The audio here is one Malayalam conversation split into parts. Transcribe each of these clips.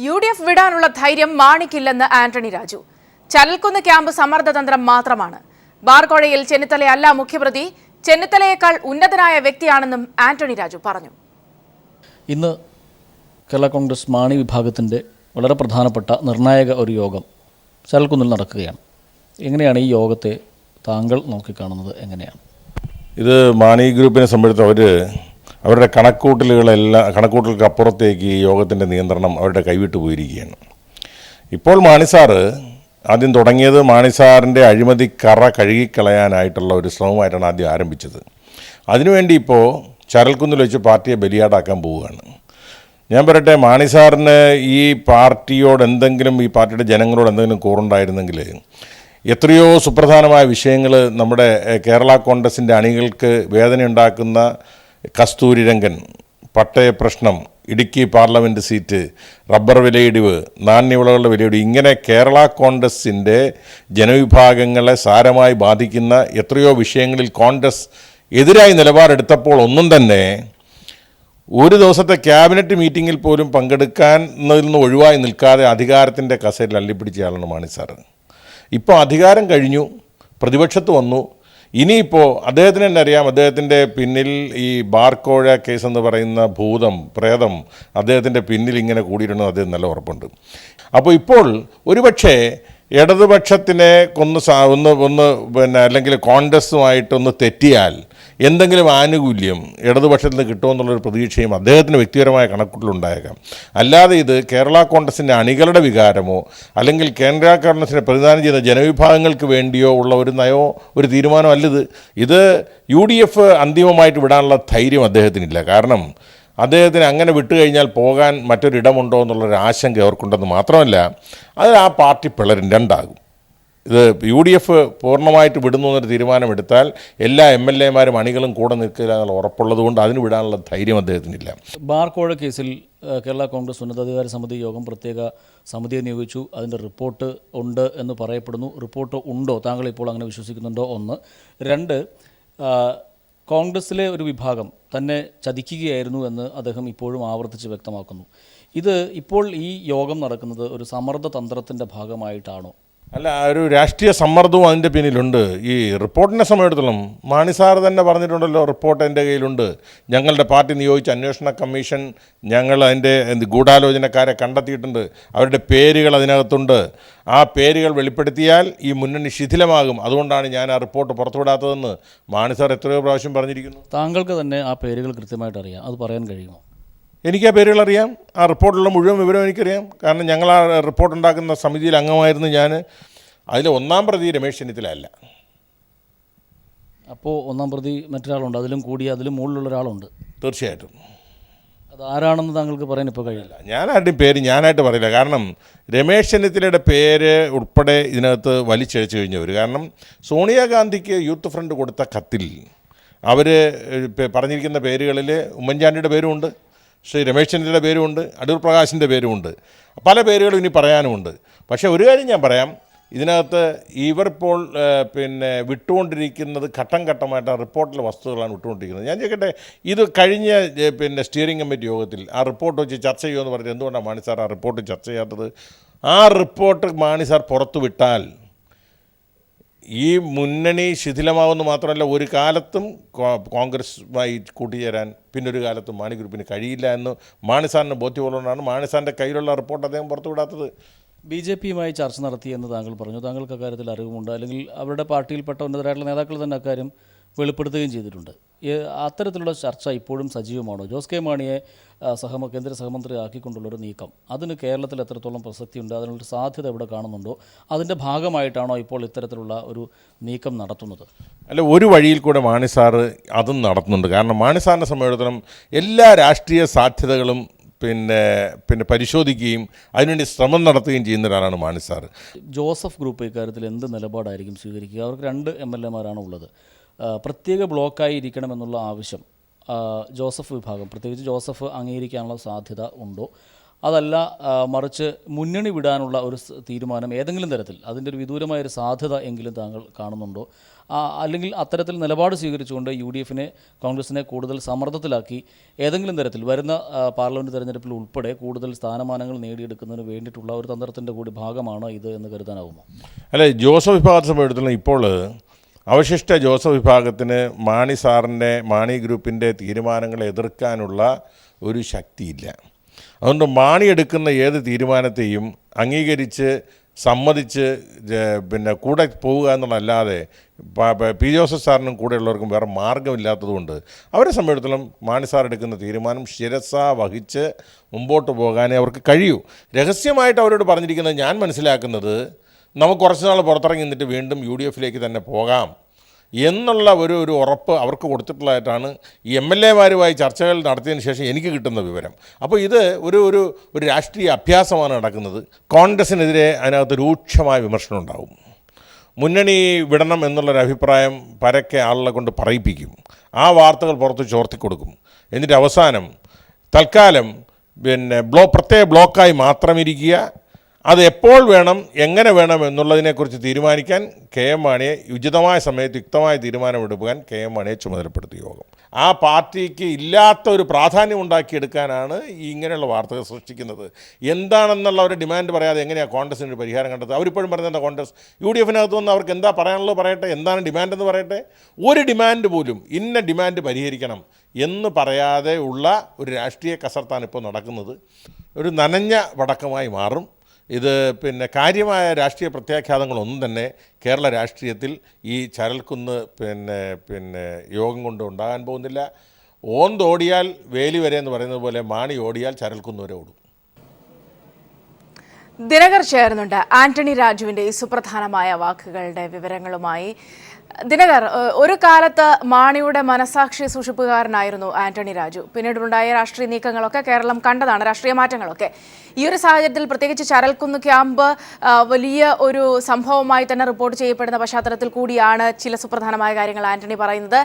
UDF വിടാനുള്ള ധൈര്യം മാണിക്കില്ലെന്ന് ആന്റണി രാജു. ചരൽക്കുന്ന് ക്യാമ്പ് സമ്മർദ്ദതന്ത്രം മാത്രമാണ്. ബാർക്കോഴയിൽ ചെന്നിത്തലയല്ല മുഖ്യപ്രതി, ചെന്നിത്തലയേക്കാൾ ഉന്നതനായ വ്യക്തിയാണെന്നും ആന്റണി രാജു പറഞ്ഞു. ഇന്ന് കേരള കോൺഗ്രസ് മാണി വിഭാഗത്തിൻ്റെ വളരെ പ്രധാനപ്പെട്ട നിർണായക ഒരു യോഗം ചരൽക്കുന്നിൽ നടക്കുകയാണ്. എങ്ങനെയാണ് ഈ യോഗത്തെ താങ്കൾ നോക്കിക്കാണുന്നത്? എങ്ങനെയാണ് ഇത് മാണി ഗ്രൂപ്പിനെ സംബന്ധിച്ച് അവരുടെ കണക്കൂട്ടലുകൾക്ക് അപ്പുറത്തേക്ക് ഈ യോഗത്തിൻ്റെ നിയന്ത്രണം അവരുടെ കൈവിട്ടു പോയിരിക്കുകയാണ്. ഇപ്പോൾ മാണിസാറ് ആദ്യം തുടങ്ങിയത് മാണിസാറിൻ്റെ അഴിമതി കറ കഴുകിക്കളയാനായിട്ടുള്ള ഒരു ശ്രമമായിട്ടാണ് ആദ്യം ആരംഭിച്ചത്. അതിനുവേണ്ടി ഇപ്പോൾ ചരൽക്കുന്നിൽ വെച്ച് പാർട്ടിയെ ബലിയാടാക്കാൻ പോവുകയാണ്. ഞാൻ പറയട്ടെ, മാണിസാറിന് ഈ പാർട്ടിയോട് എന്തെങ്കിലും, ഈ പാർട്ടിയുടെ ജനങ്ങളോട് എന്തെങ്കിലും കൂറുണ്ടായിരുന്നെങ്കിൽ എത്രയോ സുപ്രധാനമായ വിഷയങ്ങൾ നമ്മുടെ കേരള കോൺഗ്രസിൻ്റെ അണികൾക്ക് വേദനയുണ്ടാക്കുന്ന കസ്തൂരി രംഗൻ, പട്ടയ പ്രശ്നം, ഇടുക്കി പാർലമെൻറ്റ് സീറ്റ്, റബ്ബർ വിലയിടിവ്, നാണ്യവിളകളുടെ വിലയിടിവ്, ഇങ്ങനെ കേരള കോൺഗ്രസിൻ്റെ ജനവിഭാഗങ്ങളെ സാരമായി ബാധിക്കുന്ന എത്രയോ വിഷയങ്ങളിൽ കോൺഗ്രസ് എതിരായി നിലപാടെടുത്തപ്പോൾ ഒന്നും തന്നെ ഒരു ദിവസത്തെ ക്യാബിനറ്റ് മീറ്റിങ്ങിൽ പോലും പങ്കെടുക്കുന്നതിൽ നിന്ന് ഒഴിവായി നിൽക്കാതെ അധികാരത്തിൻ്റെ കസേരയിൽ അള്ളിപ്പിടിച്ചയാളാണ് മാണി സാറ്. ഇപ്പോൾ അധികാരം കഴിഞ്ഞു, പ്രതിപക്ഷത്ത് വന്നു. ഇനിയിപ്പോൾ അദ്ദേഹത്തിന് തന്നെ അറിയാം, അദ്ദേഹത്തിൻ്റെ പിന്നിൽ ഈ ബാർക്കോഴ കേസെന്ന് പറയുന്ന ഭൂതം, പ്രേതം അദ്ദേഹത്തിൻ്റെ പിന്നിൽ ഇങ്ങനെ കൂടിയിട്ടുണ്ടെന്ന് അദ്ദേഹം നല്ല ഉറപ്പുണ്ട്. അപ്പോൾ ഇപ്പോൾ ഒരുപക്ഷെ ഇടതുപക്ഷത്തിനെ അല്ലെങ്കിൽ കോൺഗ്രസുമായിട്ടൊന്ന് തെറ്റിയാൽ എന്തെങ്കിലും ആനുകൂല്യം ഇടതുപക്ഷത്തിൽ നിന്ന് കിട്ടുമെന്നുള്ളൊരു പ്രതീക്ഷയും അദ്ദേഹത്തിന് വ്യക്തിപരമായ കണക്കൂട്ടലുണ്ടായേക്കാം. അല്ലാതെ ഇത് കേരള കോൺഗ്രസിൻ്റെ അണികളുടെ വികാരമോ അല്ലെങ്കിൽ കേരള കോൺഗ്രസിനെ പ്രതിദാനം ചെയ്യുന്ന ജനവിഭാഗങ്ങൾക്ക് വേണ്ടിയോ ഉള്ള ഒരു നയമോ ഒരു തീരുമാനമോ അല്ലത്. ഇത് UDF അന്തിമമായിട്ട് വിടാനുള്ള ധൈര്യം അദ്ദേഹത്തിനില്ല. കാരണം അദ്ദേഹത്തിന് അങ്ങനെ വിട്ടുകഴിഞ്ഞാൽ പോകാൻ മറ്റൊരിടമുണ്ടോ എന്നുള്ളൊരു ആശങ്ക അവർക്കുണ്ടെന്ന് മാത്രമല്ല, അത് ആ പാർട്ടി പിളരും, രണ്ടാകും. ഇത് UDF പൂർണ്ണമായിട്ട് വിടുന്നു എന്നൊരു തീരുമാനമെടുത്താൽ എല്ലാ MLA-മാരും അണികളും കൂടെ നിൽക്കില്ല എന്നുള്ള ഉറപ്പുള്ളത് കൊണ്ട് അതിന് വിടാനുള്ള ധൈര്യം അദ്ദേഹത്തിനില്ല. ബാർക്കോഴ കേസിൽ കേരള കോൺഗ്രസ് ഉന്നതാധികാര സമിതി യോഗം പ്രത്യേക സമിതിയെ നിയോഗിച്ചു. അതിൻ്റെ റിപ്പോർട്ട് ഉണ്ട് എന്ന് പറയപ്പെടുന്നു. റിപ്പോർട്ട് ഉണ്ടോ? താങ്കൾ ഇപ്പോൾ അങ്ങനെ വിശ്വസിക്കുന്നുണ്ടോ? ഒന്ന്. രണ്ട്, കോൺഗ്രസിലെ ഒരു വിഭാഗം തന്നെ ചതിക്കുകയായിരുന്നു എന്ന് അദ്ദേഹം ഇപ്പോഴും ആവർത്തിച്ച് വ്യക്തമാക്കുന്നു. ഇത് ഇപ്പോൾ ഈ യോഗം നടക്കുന്നത് ഒരു സമ്മർദ്ദ തന്ത്രത്തിൻ്റെ ഭാഗമായിട്ടാണോ? അല്ല, ഒരു രാഷ്ട്രീയ സമ്മർദ്ദവും അതിൻ്റെ പിന്നിലുണ്ട്. ഈ റിപ്പോർട്ടിനെ സമയത്തോളം മാണി സാർ തന്നെ പറഞ്ഞിട്ടുണ്ടല്ലോ, റിപ്പോർട്ട് എൻ്റെ കയ്യിലുണ്ട്, ഞങ്ങളുടെ പാർട്ടി നിയോഗിച്ച അന്വേഷണ കമ്മീഷൻ ഞങ്ങൾ അതിൻ്റെ ഗൂഢാലോചനക്കാരെ കണ്ടെത്തിയിട്ടുണ്ട്, അവരുടെ പേരുകൾ അതിനകത്തുണ്ട്, ആ പേരുകൾ വെളിപ്പെടുത്തിയാൽ ഈ മുന്നണി ശിഥിലമാകും, അതുകൊണ്ടാണ് ഞാൻ ആ റിപ്പോർട്ട് പുറത്തുവിടാത്തതെന്ന് മാണി സാർ എത്രയോ പ്രാവശ്യം പറഞ്ഞിരിക്കുന്നു. താങ്കൾക്ക് തന്നെ ആ പേരുകൾ കൃത്യമായിട്ട് അറിയാം, അത് പറയാൻ കഴിയുമോ? എനിക്ക് ആ പേരുകൾ അറിയാം, ആ റിപ്പോർട്ടിലുള്ള മുഴുവൻ വിവരം എനിക്കറിയാം. കാരണം ഞങ്ങൾ ആ റിപ്പോർട്ട് ഉണ്ടാക്കുന്ന സമിതിയിൽ അംഗമായിരുന്നു ഞാൻ. അതിൽ ഒന്നാം പ്രതി രമേശ് ചെന്നിത്തല അല്ല. അപ്പോൾ ഒന്നാം പ്രതി മറ്റൊരാളുണ്ട്, അതിലും കൂടി അതിലും മുകളിലുള്ള ഒരാളുണ്ട്. തീർച്ചയായിട്ടും. അത് ആരാണെന്ന് താങ്കൾക്ക് പറയാൻ ഇപ്പോൾ കഴിയില്ല. ഞാനാരുടെയും പേര് ഞാനായിട്ട് പറയില്ല. കാരണം രമേശ് ചെന്നിത്തലയുടെ പേര് ഉൾപ്പെടെ ഇതിനകത്ത് വലിച്ചഴിച്ചു കഴിഞ്ഞവർ. കാരണം സോണിയാഗാന്ധിക്ക് യൂത്ത് ഫ്രണ്ട് കൊടുത്ത കത്തിൽ അവർ പറഞ്ഞിരിക്കുന്ന പേരുകളിൽ ഉമ്മൻചാണ്ടിയുടെ പേരുമുണ്ട്, ശ്രീ രമേശ് ചെന്നിത്തലയുടെ പേരുമുണ്ട്, അടൂർ പ്രകാശിൻ്റെ പേരുമുണ്ട്, പല പേരുകളും ഇനി പറയാനുമുണ്ട്. പക്ഷേ ഒരു കാര്യം ഞാൻ പറയാം, ഇതിനകത്ത് ഇവരിപ്പോൾ വിട്ടുകൊണ്ടിരിക്കുന്നത് ഘട്ടം ഘട്ടമായിട്ട് ആ റിപ്പോർട്ടിലെ വസ്തുതകളാണ് വിട്ടുകൊണ്ടിരിക്കുന്നത്. ഞാൻ ചോദിക്കട്ടെ, ഇത് കഴിഞ്ഞ സ്റ്റിയറിംഗ് കമ്മിറ്റി യോഗത്തിൽ ആ റിപ്പോർട്ട് വെച്ച് ചർച്ച ചെയ്യുമെന്ന് പറഞ്ഞത് എന്തുകൊണ്ടാണ് മാണി സാർ ആ റിപ്പോർട്ട് ചർച്ച ചെയ്യാത്തത്? ആ റിപ്പോർട്ട് മാണി സാർ പുറത്തു വിട്ടാൽ ഈ മുന്നണി ശിഥിലമാവുമെന്ന് മാത്രമല്ല, ഒരു കാലത്തും കോൺഗ്രസുമായി കൂട്ടിച്ചേരാൻ പിന്നൊരു കാലത്തും മാണി ഗ്രൂപ്പിന് കഴിയില്ല എന്ന് മാണി സാറിന് ബോധ്യമുള്ളതുകൊണ്ടാണ് മാണി സാറിൻ്റെ കയ്യിലുള്ള റിപ്പോർട്ട് അദ്ദേഹം പുറത്തുവിടാത്തത്. BJP-യുമായി ചർച്ച നടത്തിയെന്ന് താങ്കൾ പറഞ്ഞു. താങ്കൾക്ക് അക്കാര്യത്തിൽ അറിവുമുണ്ട്, അല്ലെങ്കിൽ അവരുടെ പാർട്ടിയിൽപ്പെട്ട ഉന്നതരായിട്ടുള്ള നേതാക്കൾ തന്നെ അക്കാര്യം വെളിപ്പെടുത്തുകയും ചെയ്തിട്ടുണ്ട്. അത്തരത്തിലുള്ള ചർച്ച ഇപ്പോഴും സജീവമാണോ? ജോസ് കെ മാണിയെ കേന്ദ്ര സഹമന്ത്രി ആക്കിക്കൊണ്ടുള്ളൊരു നീക്കം, അതിന് കേരളത്തിൽ എത്രത്തോളം പ്രസക്തിയുണ്ട്? അതിനുള്ളൊരു സാധ്യത എവിടെ കാണുന്നുണ്ടോ? അതിൻ്റെ ഭാഗമായിട്ടാണോ ഇപ്പോൾ ഇത്തരത്തിലുള്ള ഒരു നീക്കം നടത്തുന്നത്? അല്ല, ഒരു വഴിയിൽ കൂടെ മാണി സാറ് അതും നടത്തുന്നുണ്ട്. കാരണം മാണി സാറിനെ സംബന്ധിച്ചിടത്തോളം എല്ലാ രാഷ്ട്രീയ സാധ്യതകളും പരിശോധിക്കുകയും അതിനുവേണ്ടി ശ്രമം നടത്തുകയും ചെയ്യുന്ന ഒരാളാണ് മാണി സാറ്. ജോസഫ് ഗ്രൂപ്പ് ഇക്കാര്യത്തിൽ എന്ത് നിലപാടായിരിക്കും സ്വീകരിക്കുക? അവർക്ക് 2 MLA-മാരാണ് ഉള്ളത്. പ്രത്യേക ബ്ലോക്കായി ഇരിക്കണമെന്നുള്ള ആവശ്യം ജോസഫ് വിഭാഗം, പ്രത്യേകിച്ച് ജോസഫ് അംഗീകരിക്കാനുള്ള സാധ്യത ഉണ്ടോ? അതല്ല മറിച്ച് മുന്നണി വിടാനുള്ള ഒരു തീരുമാനം ഏതെങ്കിലും തരത്തിൽ അതിൻ്റെ ഒരു വിദൂരമായൊരു സാധ്യത എങ്കിലും താങ്കൾ കാണുന്നുണ്ടോ? അല്ലെങ്കിൽ അത്തരത്തിൽ നിലപാട് സ്വീകരിച്ചുകൊണ്ട് UDF-നെ കോൺഗ്രസിനെ കൂടുതൽ സമ്മർദ്ദത്തിലാക്കി ഏതെങ്കിലും തരത്തിൽ വരുന്ന പാർലമെൻറ്റ് തെരഞ്ഞെടുപ്പിൽ ഉൾപ്പെടെ കൂടുതൽ സ്ഥാനമാനങ്ങൾ നേടിയെടുക്കുന്നതിന് വേണ്ടിയിട്ടുള്ള ഒരു തന്ത്രത്തിൻ്റെ കൂടി ഭാഗമാണ് ഇത് എന്ന് കരുതാനാവുമോ? അല്ലെ, ജോസഫ് വിഭാഗത്തെ സംബന്ധിച്ചിടത്തോളം ഇപ്പോൾ അവശിഷ്ട ജോസഫ് വിഭാഗത്തിന് മാണി ഗ്രൂപ്പിൻ്റെ തീരുമാനങ്ങളെ എതിർക്കാനുള്ള ഒരു ശക്തിയില്ല. അതുകൊണ്ട് മാണി എടുക്കുന്ന ഏത് തീരുമാനത്തെയും അംഗീകരിച്ച് സമ്മതിച്ച് കൂടെ പോവുക എന്നുള്ളതല്ലാതെ പി ജോസഫ് സാറിനും കൂടെയുള്ളവർക്കും വേറെ മാർഗ്ഗമില്ലാത്തതുകൊണ്ട് അവരെ സംബന്ധിച്ചിടത്തോളം മാണി സാർ എടുക്കുന്ന തീരുമാനം ശിരസ വഹിച്ച് മുമ്പോട്ട് പോകാനേ അവർക്ക് കഴിയൂ. രഹസ്യമായിട്ട് അവരോട് പറഞ്ഞിരിക്കുന്നത് ഞാൻ മനസ്സിലാക്കുന്നത് നമുക്ക് കുറച്ച് നാൾ പുറത്തിറങ്ങി നിന്നിട്ട് വീണ്ടും UDF-ലേക്ക് തന്നെ പോകാം എന്നുള്ള ഒരു ഉറപ്പ് അവർക്ക് കൊടുത്തിട്ടുള്ളതായിട്ടാണ് ഈ MLA-മാരുമായി ചർച്ചകൾ നടത്തിയതിന് ശേഷം എനിക്ക് കിട്ടുന്ന വിവരം. അപ്പോൾ ഇത് ഒരു രാഷ്ട്രീയ അഭ്യാസമാണ് നടക്കുന്നത്. കോൺഗ്രസിനെതിരെ അതിനകത്ത് രൂക്ഷമായ വിമർശനം ഉണ്ടാവും. മുന്നണി വിടണം എന്നുള്ളൊരു അഭിപ്രായം പരക്കെ ആളുകളെ കൊണ്ട് പറയിപ്പിക്കും. ആ വാർത്തകൾ പുറത്ത് ചോർത്തിക്കൊടുക്കും. എന്നിട്ട് അവസാനം തൽക്കാലം പ്രത്യേക ബ്ലോക്കായി മാത്രം ഇരിക്കുക, അത് എപ്പോൾ വേണം എങ്ങനെ വേണം എന്നുള്ളതിനെക്കുറിച്ച് തീരുമാനിക്കാൻ KM മാണിയെ ഉചിതമായ സമയത്ത് യുക്തമായ തീരുമാനമെടുക്കാൻ KM മാണിയെ ചുമതലപ്പെടുത്തിയ യോഗം. ആ പാർട്ടിക്ക് ഇല്ലാത്ത ഒരു പ്രാധാന്യം ഉണ്ടാക്കിയെടുക്കാനാണ് ഇങ്ങനെയുള്ള വാർത്തകൾ സൃഷ്ടിക്കുന്നത്. എന്താണെന്നുള്ള ഒരു ഡിമാൻഡ് പറയാതെ എങ്ങനെയാണ് കോൺഗ്രസിന് ഒരു പരിഹാരം കണ്ടത്? അവരിപ്പോഴും പറയുന്നത് കോൺഗ്രസ് UDF-നകത്ത് വന്ന് അവർക്ക് എന്താ പറയാനുള്ളത് പറയട്ടെ, എന്താണ് ഡിമാൻഡ് എന്ന് പറയട്ടെ. ഒരു ഡിമാൻഡ് പോലും ഇന്ന ഡിമാൻഡ് പരിഹരിക്കണം എന്ന് പറയാതെ ഉള്ള ഒരു രാഷ്ട്രീയ കസർത്താണ് ഇപ്പോൾ നടക്കുന്നത്. ഒരു നനഞ്ഞ വടക്കമായി മാറും ഇത്. കാര്യമായ രാഷ്ട്രീയ പ്രത്യാഘാതങ്ങളൊന്നും തന്നെ കേരള രാഷ്ട്രീയത്തിൽ ഈ ചരൽക്കുന്ന് യോഗം കൊണ്ട് ഉണ്ടാകാൻ പോകുന്നില്ല. ഓന്തോടിയാൽ വേലി വരെ എന്ന് പറയുന്നത് പോലെ മാണി ഓടിയാൽ ചരൽക്കുന്ന് വരെ ഓടും. ദിനകർ ചേർന്നുണ്ട് ആന്റണി രാജുവിൻ്റെ ഈ സുപ്രധാനമായ വാക്കുകളുടെ വിവരങ്ങളുമായി. ദിനകർ, ഒരു കാലത്ത് മാണിയുടെ മനസാക്ഷി സൂക്ഷിപ്പുകാരനായിരുന്നു ആന്റണി രാജു. പിന്നീടുണ്ടായ രാഷ്ട്രീയ നീക്കങ്ങളൊക്കെ കേരളം കണ്ടതാണ്, രാഷ്ട്രീയ മാറ്റങ്ങളൊക്കെ. ഈ ഒരു സാഹചര്യത്തിൽ പ്രത്യേകിച്ച് ചരൽക്കുന്ന് ക്യാമ്പ് വലിയ ഒരു സംഭവമായി തന്നെ റിപ്പോർട്ട് ചെയ്യപ്പെടുന്ന പശ്ചാത്തലത്തിൽ കൂടിയാണ് ചില സുപ്രധാനമായ കാര്യങ്ങൾ ആന്റണി പറയുന്നത്.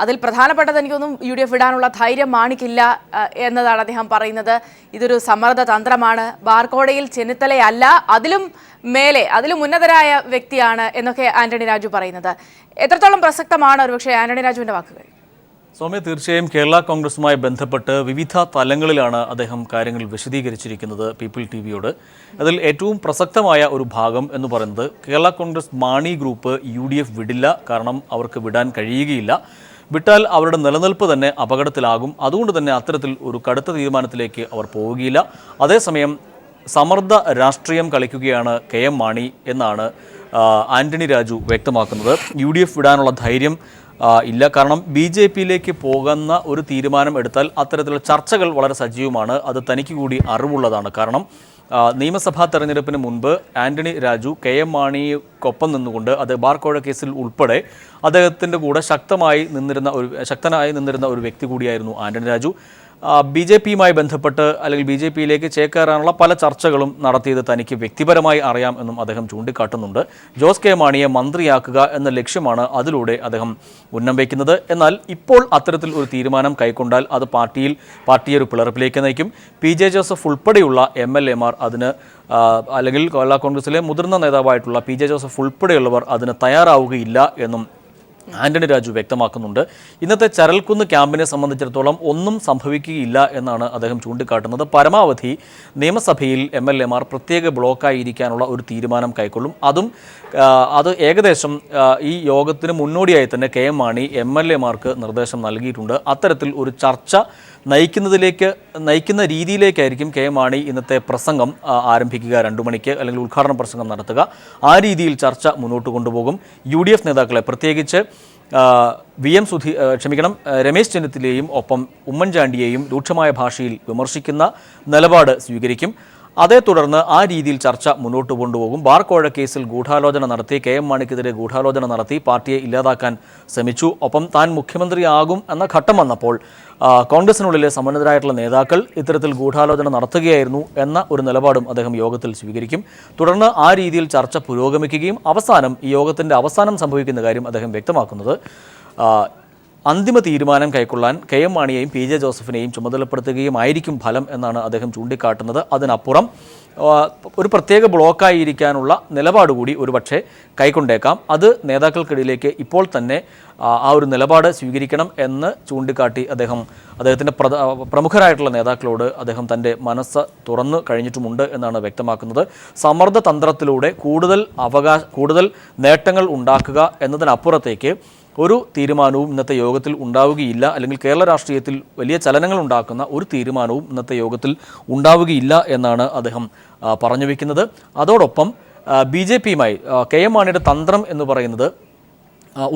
അതിൽ പ്രധാനപ്പെട്ടത് എനിക്കൊന്നും UDF വിടാനുള്ള ധൈര്യം മാണിക്കില്ല എന്നതാണ് അദ്ദേഹം പറയുന്നത്. ഇതൊരു സമ്മർദ്ദ തന്ത്രമാണ്, ബാർക്കോഴയിൽ ചെന്നിത്തലയല്ല, അതിലും ഉന്നതരായ വ്യക്തിയാണ് എന്നൊക്കെ ആന്റണി രാജു പറയുന്നത്. എത്രത്തോളം പ്രസക്തമാണ് ഒരുപക്ഷെ ആന്റണി രാജുവിൻ്റെ വാക്കുകൾ? സൗമ്യ, തീർച്ചയായും കേരള കോൺഗ്രസുമായി ബന്ധപ്പെട്ട് വിവിധ തലങ്ങളിലാണ് അദ്ദേഹം കാര്യങ്ങൾ വിശദീകരിച്ചിരിക്കുന്നത് പീപ്പിൾ TV-യോട്. അതിൽ ഏറ്റവും പ്രസക്തമായ ഒരു ഭാഗം എന്ന് പറയുന്നത് കേരള കോൺഗ്രസ് മാണി ഗ്രൂപ്പ് UDF വിടില്ല, കാരണം അവർക്ക് വിടാൻ കഴിയുകയില്ല. വിട്ടാൽ അവരുടെ നിലനിൽപ്പ് തന്നെ അപകടത്തിലാകും. അതുകൊണ്ട് തന്നെ അത്തരത്തിൽ ഒരു കടുത്ത തീരുമാനത്തിലേക്ക് അവർ പോവുകയില്ല. അതേസമയം സമ്മർദ്ദ രാഷ്ട്രീയം കളിക്കുകയാണ് KM മാണി എന്നാണ് ആന്റണി രാജു വ്യക്തമാക്കുന്നത്. UDF വിടാനുള്ള ധൈര്യം ഇല്ല, കാരണം BJP-യിലേക്ക് പോകുന്ന ഒരു തീരുമാനം എടുത്താൽ അത്തരത്തിലുള്ള ചർച്ചകൾ വളരെ സജീവമാണ്. അത് തനിക്ക് കൂടി അറിവുള്ളതാണ്. കാരണം നിയമസഭാ തെരഞ്ഞെടുപ്പിന് മുൻപ് ആന്റണി രാജു KM മാണിക്കൊപ്പം നിന്നുകൊണ്ട് അത് ബാർക്കോഴ കേസിൽ ഉൾപ്പെടെ അദ്ദേഹത്തിൻ്റെ കൂടെ ശക്തനായി നിന്നിരുന്ന ഒരു വ്യക്തി കൂടിയായിരുന്നു ആന്റണി രാജു. BJP-യുമായി ബന്ധപ്പെട്ട് അല്ലെങ്കിൽ BJP-യിലേക്ക് ചേക്കേറാനുള്ള പല ചർച്ചകളും നടത്തിയത് തനിക്ക് വ്യക്തിപരമായി അറിയാം എന്നും അദ്ദേഹം ചൂണ്ടിക്കാട്ടുന്നുണ്ട്. ജോസ് കെ മാണിയെ മന്ത്രിയാക്കുക എന്ന ലക്ഷ്യമാണ് അതിലൂടെ അദ്ദേഹം ഉന്നം വയ്ക്കുന്നത്. എന്നാൽ ഇപ്പോൾ അത്തരത്തിൽ ഒരു തീരുമാനം കൈക്കൊണ്ടാൽ അത് പാർട്ടിയെ ഒരു പിളർപ്പിലേക്ക് നയിക്കും. PJ ജോസഫ് ഉൾപ്പെടെയുള്ള MLA-മാർ അതിന് അല്ലെങ്കിൽ കേരള കോൺഗ്രസിലെ മുതിർന്ന നേതാവായിട്ടുള്ള PJ ജോസഫ് ഉൾപ്പെടെയുള്ളവർ അതിന് തയ്യാറാവുകയില്ല എന്നും ആന്റണി രാജു വ്യക്തമാക്കുന്നുണ്ട്. ഇന്നത്തെ ചരൽക്കുന്ന് ക്യാമ്പിനെ സംബന്ധിച്ചിടത്തോളം ഒന്നും സംഭവിക്കുകയില്ല എന്നാണ് അദ്ദേഹം ചൂണ്ടിക്കാട്ടുന്നത്. പരമാവധി നിയമസഭയിൽ MLA-മാർ പ്രത്യേക ബ്ലോക്കായിരിക്കാനുള്ള ഒരു തീരുമാനം കൈക്കൊള്ളും. അത് ഏകദേശം ഈ യോഗത്തിന് മുന്നോടിയായി തന്നെ KM മാണി MLA-മാർക്ക് നിർദ്ദേശം നൽകിയിട്ടുണ്ട്. അത്തരത്തിൽ ഒരു ചർച്ച നയിക്കുന്ന രീതിയിലേക്കായിരിക്കും KM മാണി ഇന്നത്തെ പ്രസംഗം ആരംഭിക്കുക. 2 മണിക്ക് അല്ലെങ്കിൽ ഉദ്ഘാടന പ്രസംഗം നടത്തുക. ആ രീതിയിൽ ചർച്ച മുന്നോട്ട് കൊണ്ടുപോകും. UDF നേതാക്കളെ പ്രത്യേകിച്ച് രമേശ് ചെന്നിത്തലയെയും ഒപ്പം ഉമ്മൻചാണ്ടിയെയും രൂക്ഷമായ ഭാഷയിൽ വിമർശിക്കുന്ന നിലപാട് സ്വീകരിക്കും. അതേ തുടർന്ന് ആ രീതിയിൽ ചർച്ച മുന്നോട്ട് കൊണ്ടുപോകും. ബാർക്കോഴ കേസിൽ ഗൂഢാലോചന നടത്തി, KM മാണിക്കെതിരെ ഗൂഢാലോചന നടത്തി പാർട്ടിയെ ഇല്ലാതാക്കാൻ ശ്രമിച്ചു. ഒപ്പം താൻ മുഖ്യമന്ത്രിയാകും എന്ന ഘട്ടം വന്നപ്പോൾ കോൺഗ്രസിനുള്ളിലെ സമ്മന്നരായിട്ടുള്ള നേതാക്കൾ ഇത്തരത്തിൽ ഗൂഢാലോചന നടത്തുകയായിരുന്നു എന്ന ഒരു നിലപാടും അദ്ദേഹം യോഗത്തിൽ സ്വീകരിക്കും. തുടർന്ന് ആ രീതിയിൽ ചർച്ച പുരോഗമിക്കുകയും ഈ യോഗത്തിൻ്റെ അവസാനം സംഭവിക്കുന്ന കാര്യം അദ്ദേഹം വ്യക്തമാക്കുന്നത് അന്തിമ തീരുമാനം കൈക്കൊള്ളാൻ KM മാണിയെയും PJ ജോസഫിനെയും ചുമതലപ്പെടുത്തുകയുമായിരിക്കും ഫലം എന്നാണ് അദ്ദേഹം ചൂണ്ടിക്കാട്ടുന്നത്. അതിനപ്പുറം ഒരു പ്രത്യേക ബ്ലോക്കായിരിക്കാനുള്ള നിലപാട് കൂടി ഒരുപക്ഷെ കൈക്കൊണ്ടേക്കാം. അത് നേതാക്കൾക്കിടയിലേക്ക് ഇപ്പോൾ തന്നെ ആ ഒരു നിലപാട് സ്വീകരിക്കണം എന്ന് ചൂണ്ടിക്കാട്ടി അദ്ദേഹത്തിൻ്റെ പ്രമുഖരായിട്ടുള്ള നേതാക്കളോട് അദ്ദേഹം തൻ്റെ മനസ്സ് തുറന്നു കഴിഞ്ഞിട്ടുമുണ്ട് എന്നാണ് വ്യക്തമാക്കുന്നത്. സമ്മർദ്ദ തന്ത്രത്തിലൂടെ കൂടുതൽ നേട്ടങ്ങൾ ഉണ്ടാക്കുക എന്നതിനപ്പുറത്തേക്ക് ഒരു തീരുമാനവും ഇന്നത്തെ യോഗത്തിൽ ഉണ്ടാവുകയില്ല, അല്ലെങ്കിൽ കേരള രാഷ്ട്രീയത്തിൽ വലിയ ചലനങ്ങൾ ഉണ്ടാക്കുന്ന ഒരു തീരുമാനവും ഇന്നത്തെ യോഗത്തിൽ ഉണ്ടാവുകയില്ല എന്നാണ് അദ്ദേഹം പറഞ്ഞു വയ്ക്കുന്നത്. അതോടൊപ്പം BJPയുമായി KM മാണിയുടെ തന്ത്രം എന്ന് പറയുന്നത്